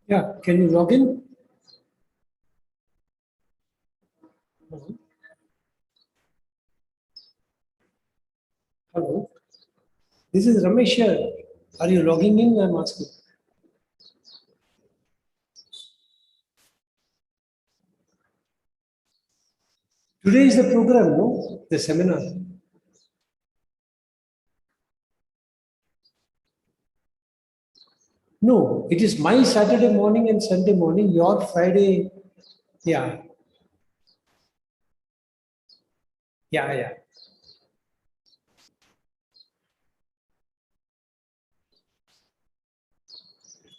Yeah, can you log in? Hello. This is Ramesh here. Are you logging in? I'm asking. Today is the program, no? The seminar. No, it is my Saturday morning and Sunday morning, your Friday. Yeah, yeah.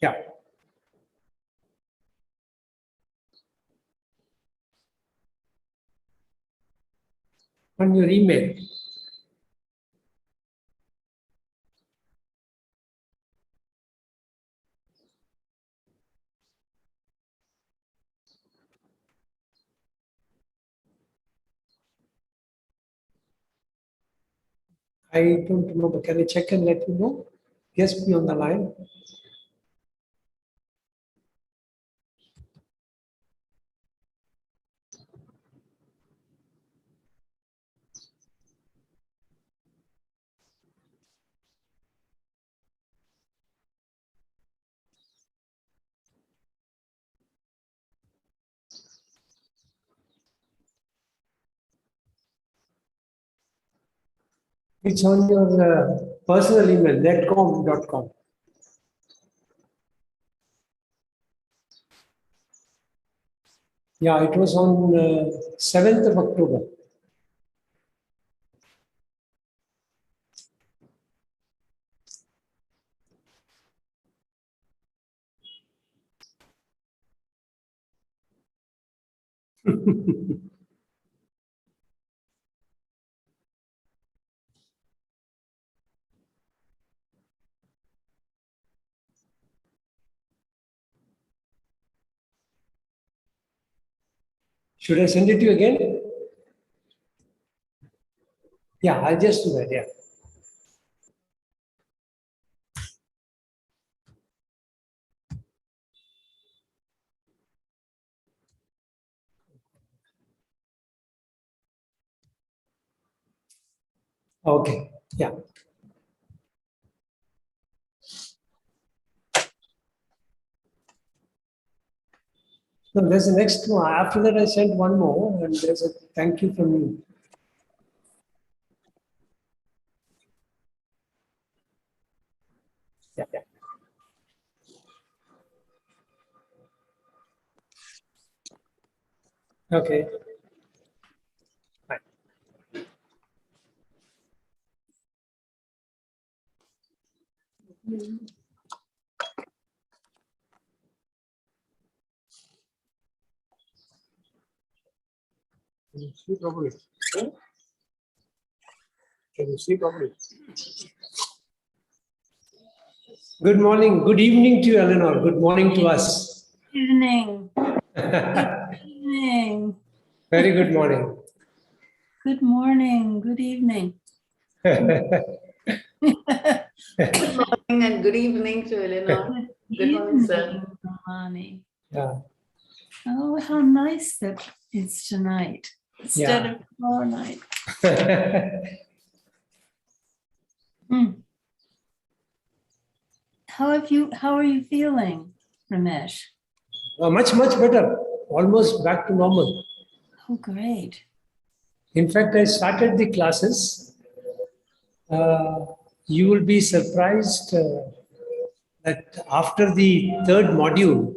Yeah. On your email. I don't remember. Can I check and let you know? Yes, be on the line. It's on your personal email, netcom.com. Yeah, it was on 7th of October. Should I send it to you again? Yeah, I'll just do that. Yeah. Okay. Yeah. No, there's the next one. After that, I sent one more, and there's a thank you from you. Yeah. Okay. Bye. Can you see properly? Can you see properly? Good morning. Good evening to you, Eleanor. Good morning to us. Good evening. Good evening. Very good morning. Good morning. Good evening. Good morning and good evening to Eleanor. Good morning, sir. Romani. Yeah. Oh, how nice that it's tonight instead of tomorrow night. How are you feeling, Ramesh? Much better. Almost back to normal. Oh, great. In fact, I started the classes. You will be surprised that after the third module,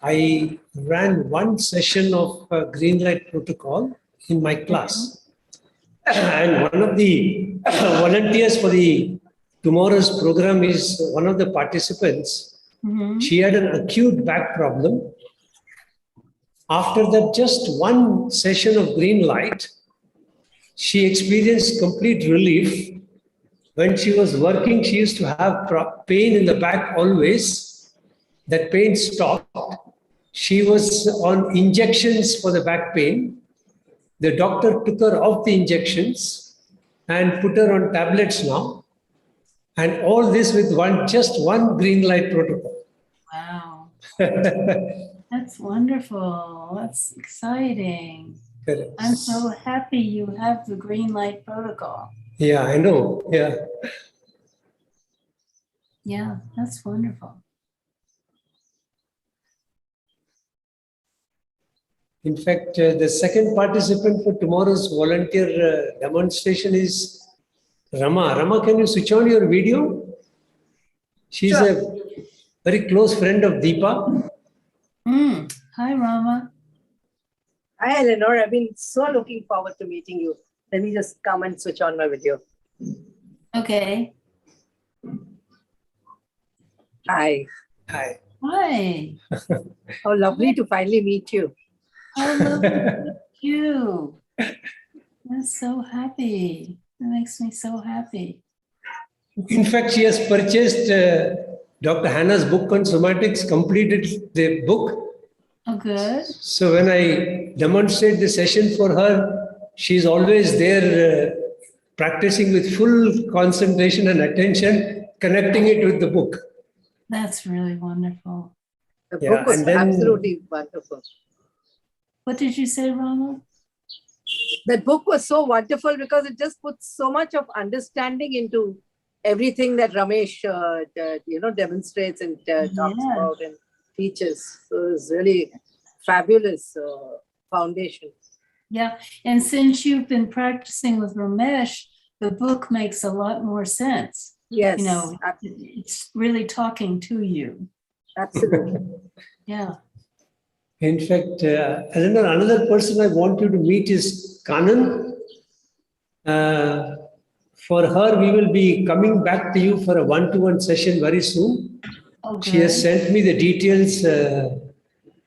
I ran one session of green light protocol in my class. And one of the volunteers for the tomorrow's program is one of the participants. She had an acute back problem. After that, just one session of green light, she experienced complete relief. When she was working, she used to have pain in the back always. That pain stopped. She was on injections for the back pain. The doctor took her off the injections and put her on tablets now. And all this with just one green light protocol. Wow. That's wonderful. That's exciting. Correct. I'm so happy you have the green light protocol. Yeah, I know. Yeah. Yeah, that's wonderful. In fact, the second participant for tomorrow's volunteer demonstration is Rama. Rama, can you switch on your video? She's a very close friend of Deepa. Hi, Rama. Hi, Eleanor. I've been so looking forward to meeting you. Let me just come and switch on my video. Okay. Hi. Hi. Hi. How lovely to finally meet you. How lovely to meet you. I'm so happy. It makes me so happy. In fact, she has purchased Dr. Hanna's book on somatics, completed the book. Oh, good. So when I demonstrate the session for her, she's always there practicing with full concentration and attention, connecting it with the book. That's really wonderful. The Yeah, book was and then- absolutely wonderful. What did you say, Rama? That book was so wonderful because it just puts so much of understanding into everything that Ramesh, demonstrates and talks Yeah. about and teaches. So it's really fabulous foundation. Yeah. And since you've been practicing with Ramesh, the book makes a lot more sense. Yes, You know, it's really talking to you. absolutely. Yeah. In fact, Eleanor, another person I want you to meet is Kanan. For her, we will be coming back to you for a one-to-one session very soon. Oh, She has good. sent me the details.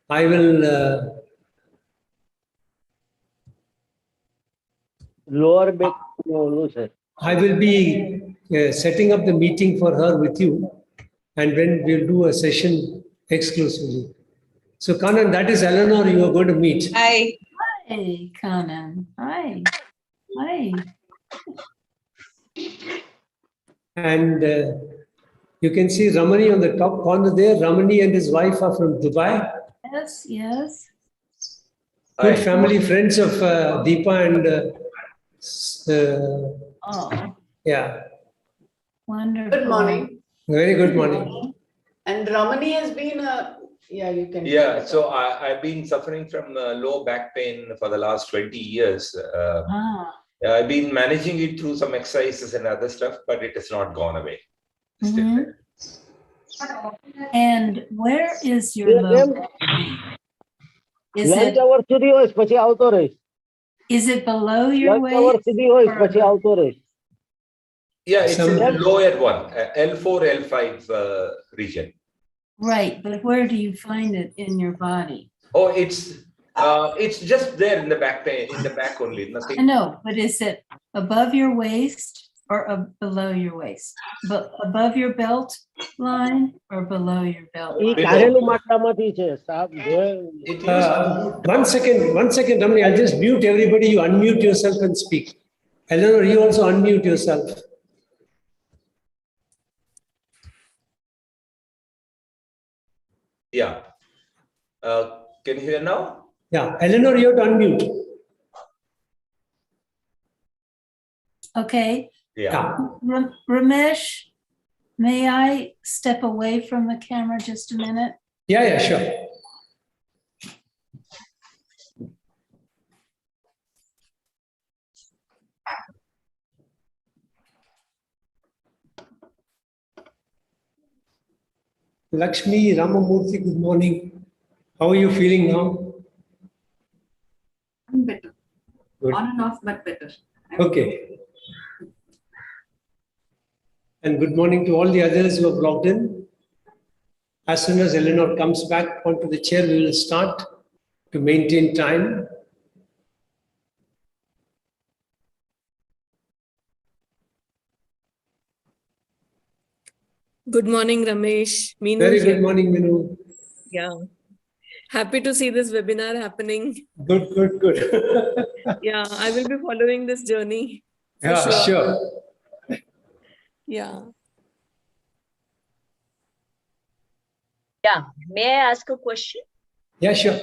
I will lower back no, sir. I will be setting up the meeting for her with you, and then we'll do a session exclusively. So, Kanan, that is Eleanor you are going to meet. Hi. Hey, Kanan. Hi. Hi. And you can see Ramani on the top corner there. Ramani and his wife are from Dubai. Yes, yes. Good family friends of Deepa and Oh, yeah, wonderful. Good morning. very good morning. And Ramani has been you can. Yeah, so I've been suffering from low back pain for the last 20 years. I've been managing it through some exercises and other stuff, but it has not gone away. Still Mhm. there. And where is your low back pain? Is lunch it, hour સુધી હોય પછી આવતો રહીશ is it below your lunch hour waist? સુધી હોય or- પછી આવતો રહીશ Yeah, it's in the Some- lower one, L4, L5 region. Right, but where do you find it in your body? Oh, it's just there in the back pain, in the back only, I nothing. know, but is it above your waist or below your waist? But above your belt line or below your belt E line? કાઢેલું માટલામાંથી છે સાહેબ It used to, One second, Ramani. I'll just mute everybody. You unmute yourself and speak. Eleanor, you also unmute yourself. yeah. Can you hear now? Yeah, Eleanor, you have to unmute. Okay, Yeah. Ramesh, may I step away from the camera just a minute? Yeah, sure. Lakshmi Ramamurthy, good morning. How are you feeling now? I'm better. Good. On and off, but better. Okay. And good morning to all the others who have logged in. As soon as Eleanor comes back onto the chair, we will start to maintain time. Good morning, Ramesh. Meenu Very here. good morning, Minu. Yeah. Happy to see this webinar happening. Good. Yeah, I will be following this journey. For Yeah, sure. Yeah. Yeah, may I ask a question? Yeah, sure.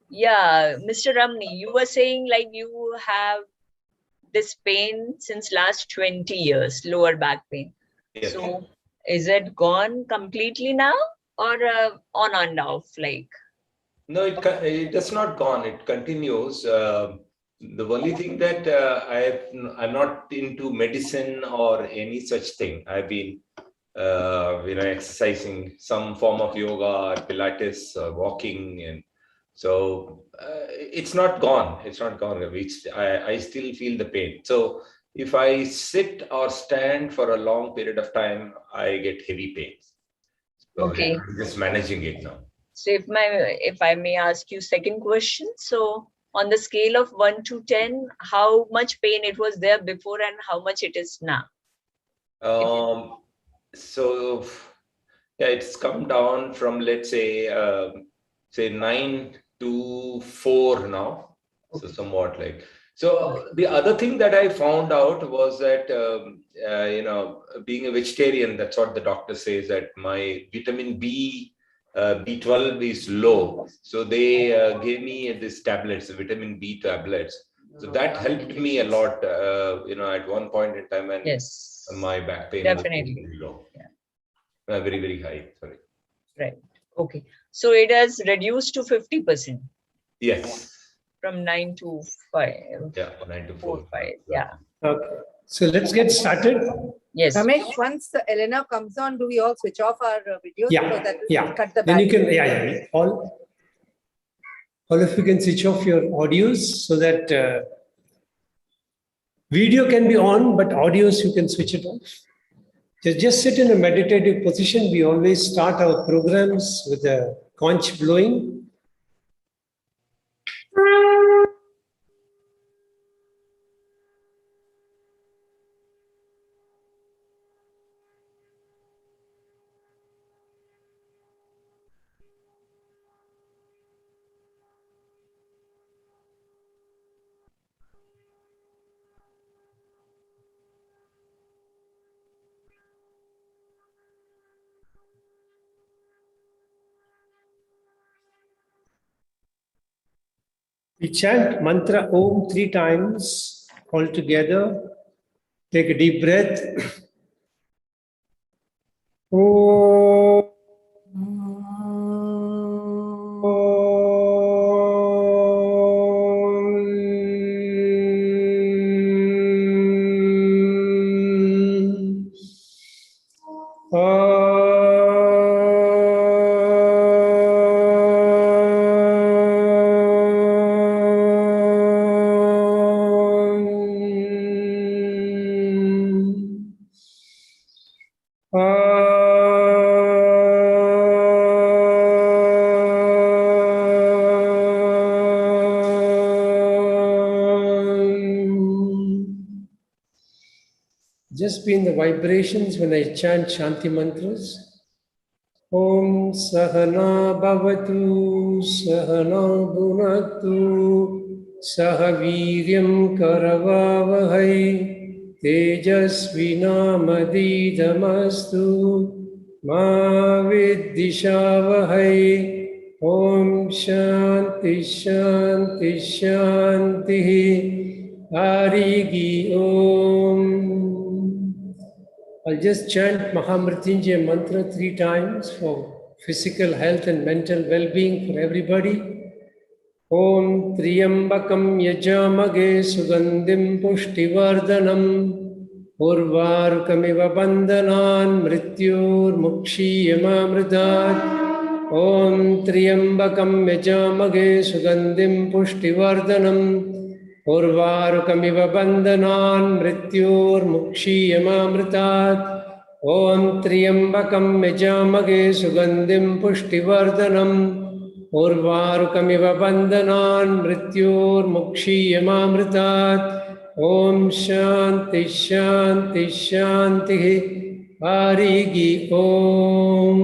Yeah, Mr. Ramni, you were saying like you have this pain since last 20 years, lower back pain. Yes. So is it gone completely now or on and off like? No, it does not gone. It continues. The only thing that I'm not into medicine or any such thing. I've been exercising some form of yoga, Pilates, walking, and so it's not gone. It's not gone. I still feel the pain. So if I sit or stand for a long period of time, I get heavy pains. So Okay. I'm just managing it now. So if I may ask you second question, so on the scale of 1 to 10, how much pain it was there before and how much it is now? So yeah, it's come down from, let's say 9 to 4 now. So somewhat like. So the other thing that I found out was that being a vegetarian, that's what the doctor says, that my vitamin B12 is low. So they gave me this tablets, vitamin B tablets. So that helped me a lot, at one point in time when Yes, my back pain definitely. was very low. Yeah. Very, very high. Sorry. Right. Okay. So it has reduced to 50%. Yes. From 9 to 5. Yeah, 9 to 4. 5. Yeah. Okay. So let's get started. Yes. Ramesh, once Eleanor comes on, do we all switch off our videos? Yeah, So that will yeah. cut the Then you battery. can, yeah. All of you can switch off your audios so that video can be on, but audios you can switch it off. Just sit in a meditative position. We always start our programs with a conch blowing. We chant mantra Om 3 times all together. Take a deep breath. Om. Just be in the vibrations when I chant Shanti mantras. Om Sahana Bhavatu Sahana Bhunatu Sahaviryam Karavavahai Tejasvinamadidastu Ma Viddhishavahai Om Shanti Shanti Shanti Harigi Om. I'll just chant Mahamrityunjaya mantra 3 times for physical health and mental well-being for everybody. Om Triyambakam Yajamage Sugandhim Pushtivardhanam Urvarukamiva Bandhanan Mrityur Mukshiyamamritat. Om Triyambakam Yajamage Sugandhim Pushtivardhanam Urvarukamiva bandhanan mrityur mukshiyamamritat. Om Triyambakam Yajamage Sugandhim Pushtivardhanam Urvarukamiva bandhanan mrityur mukshiyamamritat. Om Shanti Shanti Shanti Harigi Om.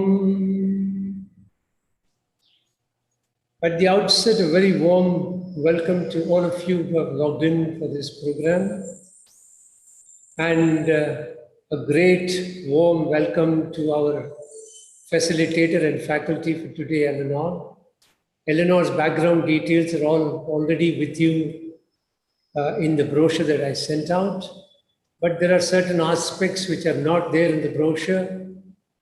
At the outset, a very warm welcome to all of you who have logged in for this program, and a great warm welcome to our facilitator and faculty for today, Eleanor. Eleanor's background details are all already with you in the brochure that I sent out. But there are certain aspects which are not there in the brochure,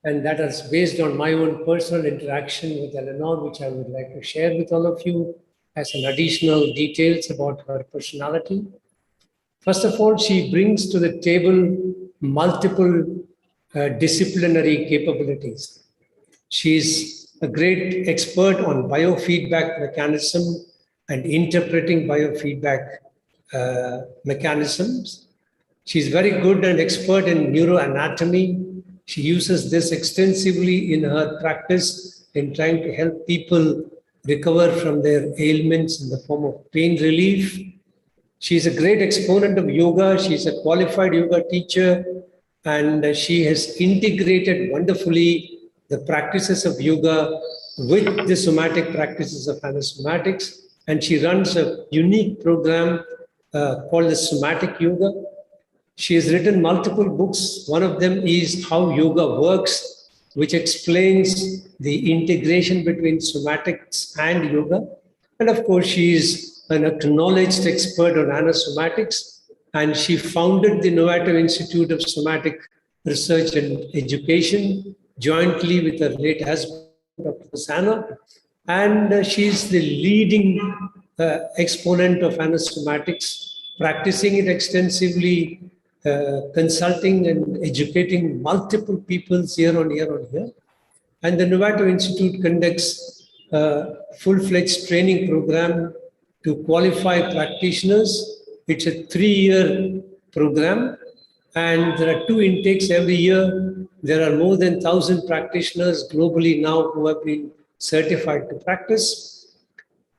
and that is based on my own personal interaction with Eleanor, which I would like to share with all of you as an additional details about her personality. First of all, she brings to the table multiple disciplinary capabilities. She's a great expert on biofeedback mechanism and interpreting biofeedback mechanisms. She's very good and expert in neuroanatomy. She uses this extensively in her practice in trying to help people recover from their ailments in the form of pain relief. She's a great exponent of yoga. She's a qualified yoga teacher, and she has integrated wonderfully the practices of yoga with the somatic practices of Hanna Somatics. And she runs a unique program called the Somatic Yoga. She has written multiple books. One of them is How Yoga Works, which explains the integration between somatics and yoga. And of course, she is an acknowledged expert on Hanna Somatics, and she founded the Novato Institute of Somatic Research and Education jointly with her late husband, Dr. Hanna. And she's the leading exponent of Hanna Somatics, practicing it extensively, consulting and educating multiple people year on year. And the Novato Institute conducts a full-fledged training program to qualify practitioners. It's a 3-year program, and there are 2 intakes every year. There are more than 1,000 practitioners globally now who have been certified to practice.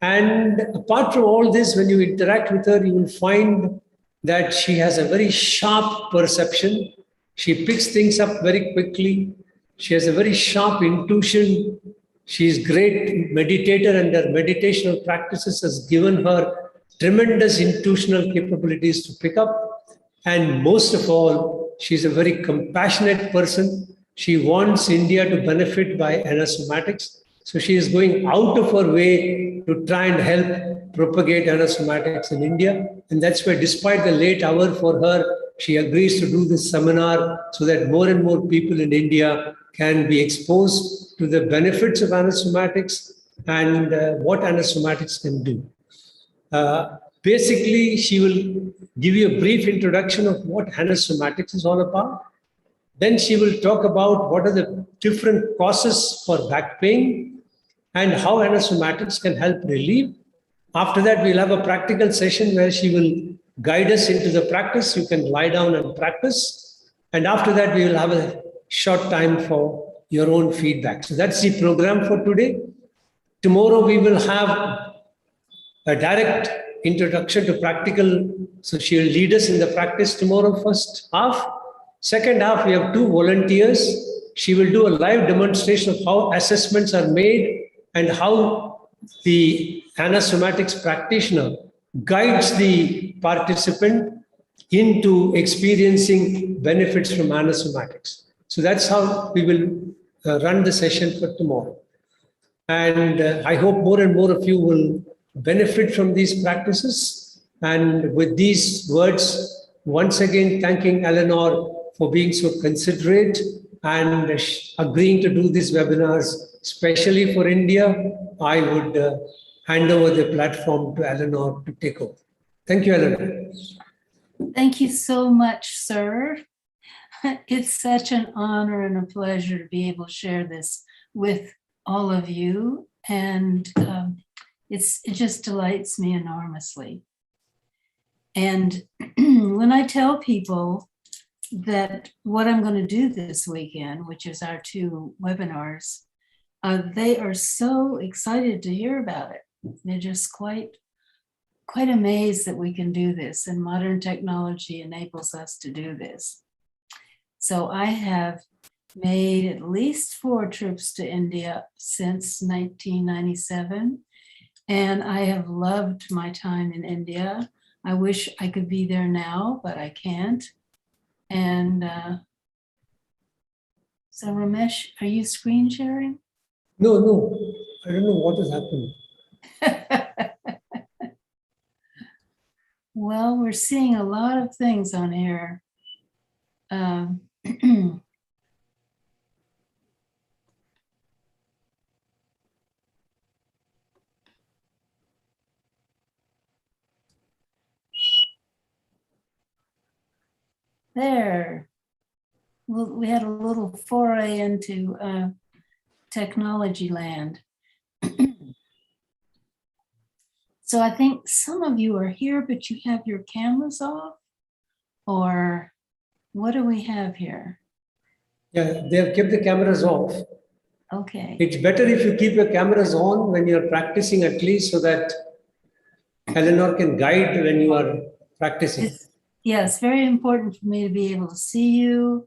And apart from all this, when you interact with her, you will find that she has a very sharp perception. She picks things up very quickly. She has a very sharp intuition. She is great meditator, and her meditational practices has given her tremendous intuitional capabilities to pick up. And most of all, she's a very compassionate person. She wants India to benefit by Hanna Somatics. So she is going out of her way to try and help propagate Hanna Somatics in India. And that's why, despite the late hour for her, she agrees to do this seminar so that more and more people in India can be exposed to the benefits of Hanna Somatics and what Hanna Somatics can do. Basically, she will give you a brief introduction of what Hanna Somatics is all about. Then she will talk about what are the different causes for back pain and how Hanna Somatics can help relieve. After that, we'll have a practical session where she will guide us into the practice. You can lie down and practice. And after that, we will have a short time for your own feedback. So that's the program for today. Tomorrow, we will have a direct introduction to practical. So she will lead us in the practice tomorrow, first half. Second half, we have 2 volunteers. She will do a live demonstration of how assessments are made and how the Hanna Somatics practitioner guides the participant into experiencing benefits from Hanna Somatics. So that's how we will run the session for tomorrow. And I hope more and more of you will benefit from these practices. And with these words, once again, thanking Eleanor for being so considerate and agreeing to do these webinars, especially for India. I would hand over the platform to Eleanor to take over. Thank you, Eleanor. Thank you so much, sir. It's such an honor and a pleasure to be able to share this with all of you. And it just delights me enormously. And when I tell people that what I'm going to do this weekend, which is our 2 webinars, they are so excited to hear about it. They're just quite amazed that we can do this, and modern technology enables us to do this. So I have made at least 4 trips to India since 1997, and I have loved my time in India. I wish I could be there now, but I can't. And So Ramesh, are you screen sharing? No, no, I don't know what has happened. Well, we're seeing a lot of things on here. Um, there. Well, we had a little foray into technology land. So I think some of you are here, but you have your cameras off, or what do we have here? Yeah, they have kept the cameras off. Okay. It's better if you keep your cameras on when you're practicing, at least, so that Eleanor can guide when you are practicing. It's very important for me to be able to see you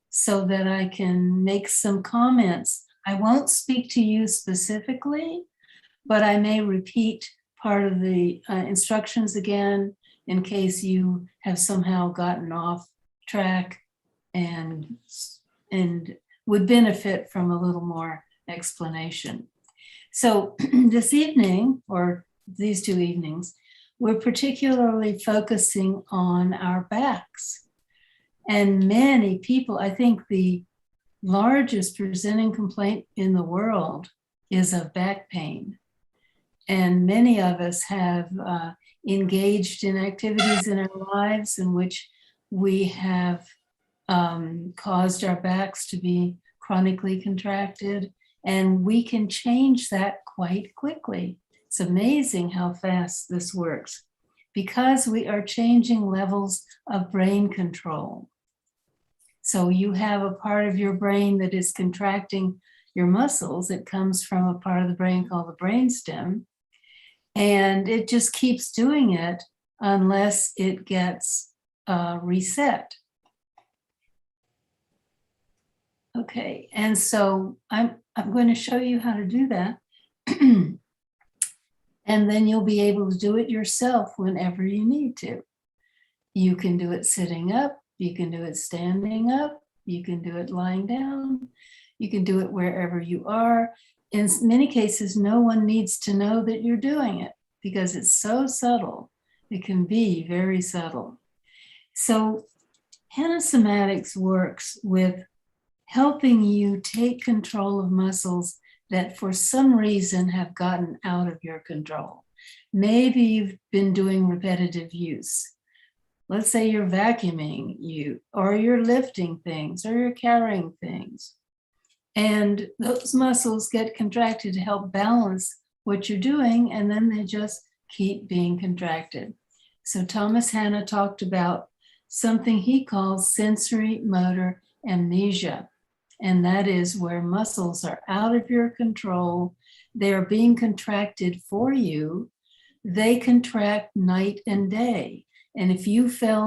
so that I can make some comments. I won't speak to you specifically, but I may repeat part of the instructions again in case you have somehow gotten off track and would benefit from a little more explanation. So this evening, or these 2 evenings, we're particularly focusing on our backs. And many people, I think the largest presenting complaint in the world is of back pain. And many of us have engaged in activities in our lives in which we have caused our backs to be chronically contracted, and we can change that quite quickly. It's amazing how fast this works because we are changing levels of brain control. So you have a part of your brain that is contracting your muscles. It comes from a part of the brain called the brainstem, and it just keeps doing it unless it gets reset. Okay, and so I'm going to show you how to do that. And then you'll be able to do it yourself whenever you need to. You can do it sitting up, you can do it standing up, you can do it lying down, you can do it wherever you are. In many cases, no one needs to know that you're doing it because it's so subtle. It can be very subtle. So Hanna Somatics works with helping you take control of muscles that for some reason have gotten out of your control. Maybe you've been doing repetitive use. Let's say you're vacuuming, or you're lifting things, or you're carrying things. And those muscles get contracted to help balance what you're doing, and then they just keep being contracted. So Thomas Hanna talked about something he calls sensory motor amnesia. And that is where muscles are out of your control. They're being contracted for you. They contract night and day. And if you fell